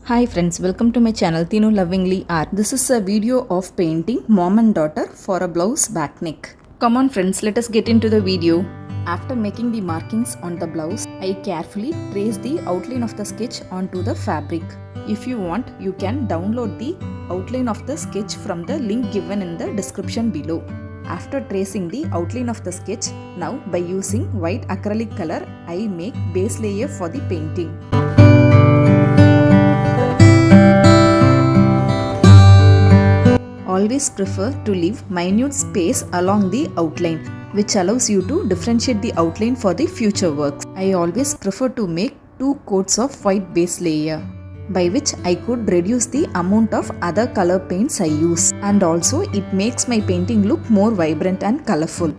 Hi friends, welcome to my channel Tinu Lovingly Art. This is a video of painting mom and daughter for a blouse back neck. Come on friends, let us get into the video. After making the markings on the blouse, I carefully trace the outline of the sketch onto the fabric. If you want, you can download the outline of the sketch from the link given in the description below. After tracing the outline of the sketch, now by using white acrylic color, I make base layer for the painting. Always prefer to leave minute space along the outline, which allows you to differentiate the outline for the future works. I always prefer to make 2 coats of white base layer, by which I could reduce the amount of other color paints I use, and also it makes my painting look more vibrant and colorful.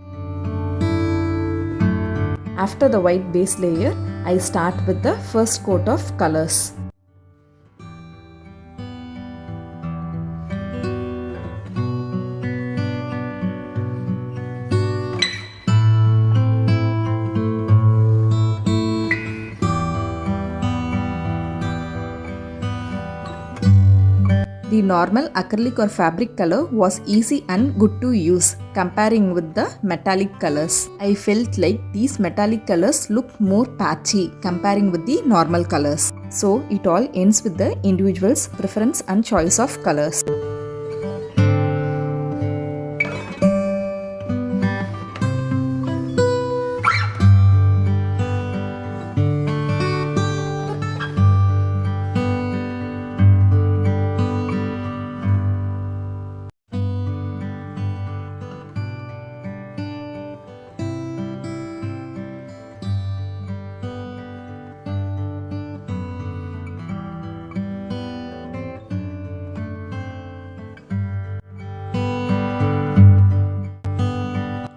After the white base layer, I start with the first coat of colors. The normal acrylic or fabric color was easy and good to use comparing with the metallic colors. I felt like these metallic colors look more patchy comparing with the normal colors. So it all ends with the individual's preference and choice of colors.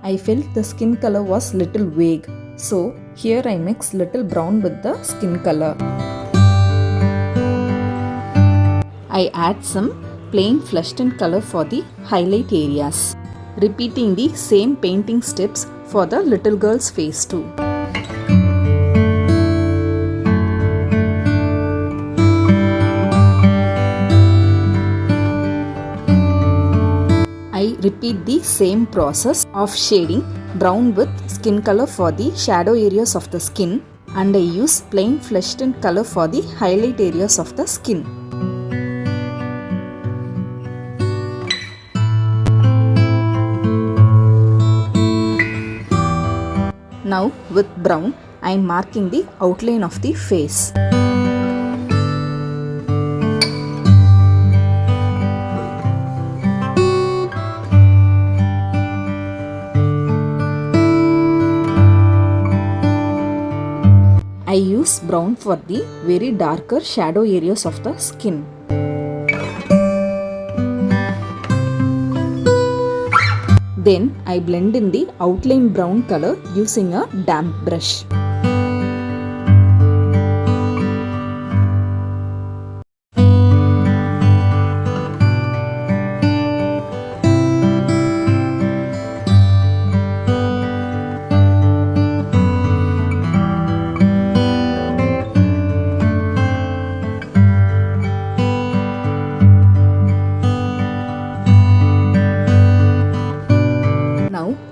I felt the skin color was little vague, so here I mix little brown with the skin color. I add some plain flesh tint color for the highlight areas, repeating the same painting steps for the little girl's face too. I repeat the same process of shading brown with skin color for the shadow areas of the skin, and I use plain flesh tint color for the highlight areas of the skin. Now with brown, I am marking the outline of the face. I use brown for the very darker shadow areas of the skin. Then I blend in the outline brown color using a damp brush.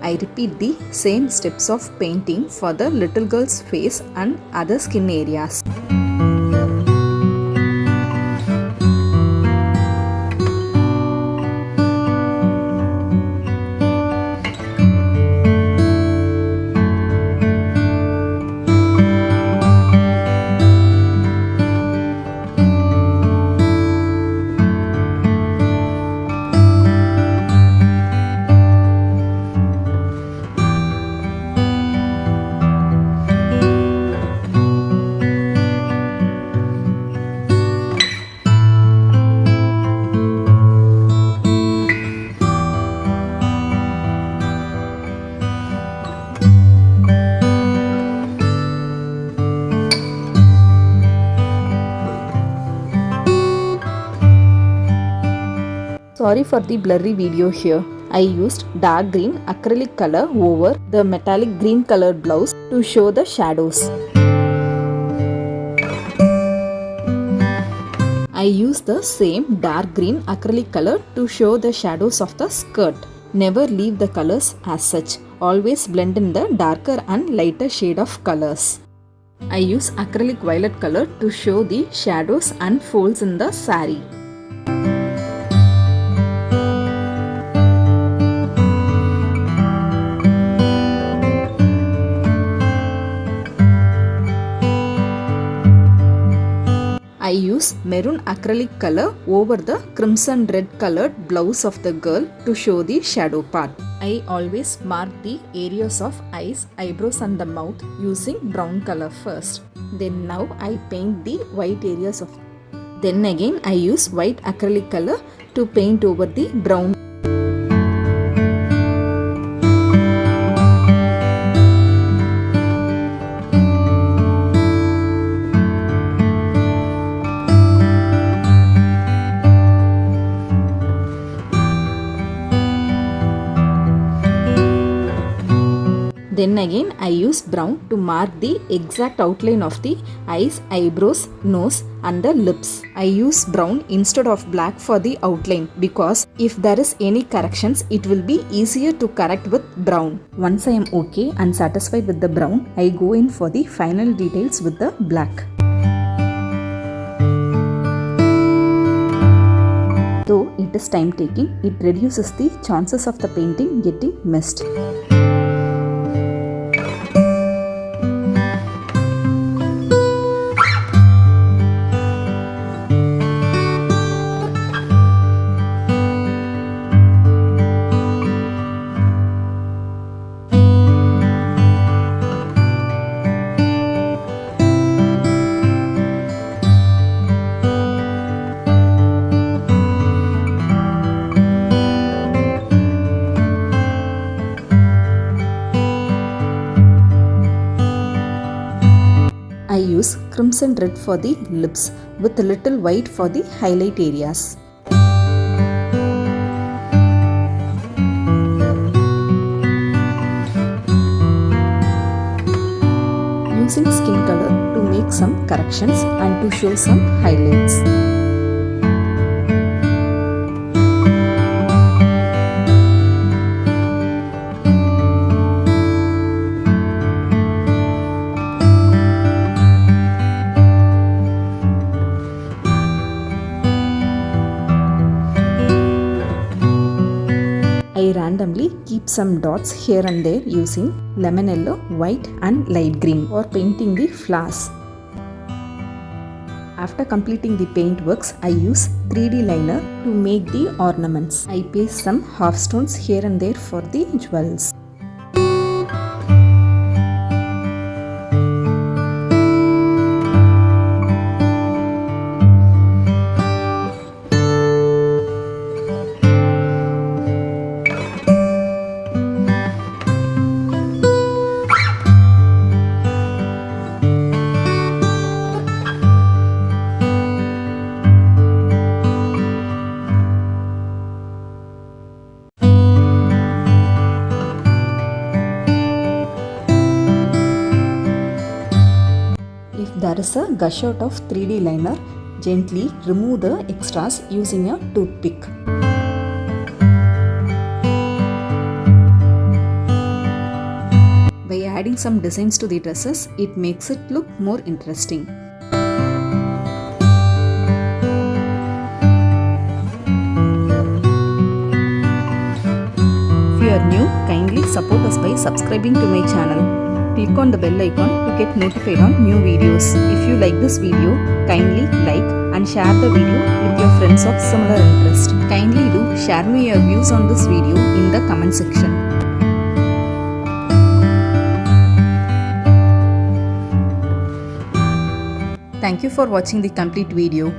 I repeat the same steps of painting for the little girl's face and other skin areas. Sorry for the blurry video here. I used dark green acrylic color over the metallic green colored blouse to show the shadows. I use the same dark green acrylic color to show the shadows of the skirt. Never leave the colors as such. Always blend in the darker and lighter shade of colors. I use acrylic violet color to show the shadows and folds in the saree. I use maroon acrylic color over the crimson red colored blouse of the girl to show the shadow part. I always mark the areas of eyes, eyebrows and the mouth using brown color first. Then now I paint the white areas of. Then again I use white acrylic color to paint over the brown. Then again I use brown to mark the exact outline of the eyes, eyebrows, nose and the lips. I use brown instead of black for the outline because if there is any corrections it will be easier to correct with brown. Once I am okay and satisfied with the brown, I go in for the final details with the black. Though it is time taking, it reduces the chances of the painting getting messed. I use crimson red for the lips with a little white for the highlight areas. Using skin color to make some corrections and to show some highlights. I randomly keep some dots here and there using lemon yellow, white and light green for painting the flowers. After completing the paint works, I use 3D liner to make the ornaments. I paste some half stones here and there for the jewels. If there is a gush out of 3D liner, gently remove the extras using a toothpick. By adding some designs to the dresses, it makes it look more interesting. If you are new, kindly support us by subscribing to my channel. Click on the bell icon to get notified on new videos. If you like this video, kindly like and share the video with your friends of similar interest. Kindly do share me your views on this video in the comment section. Thank you for watching the complete video.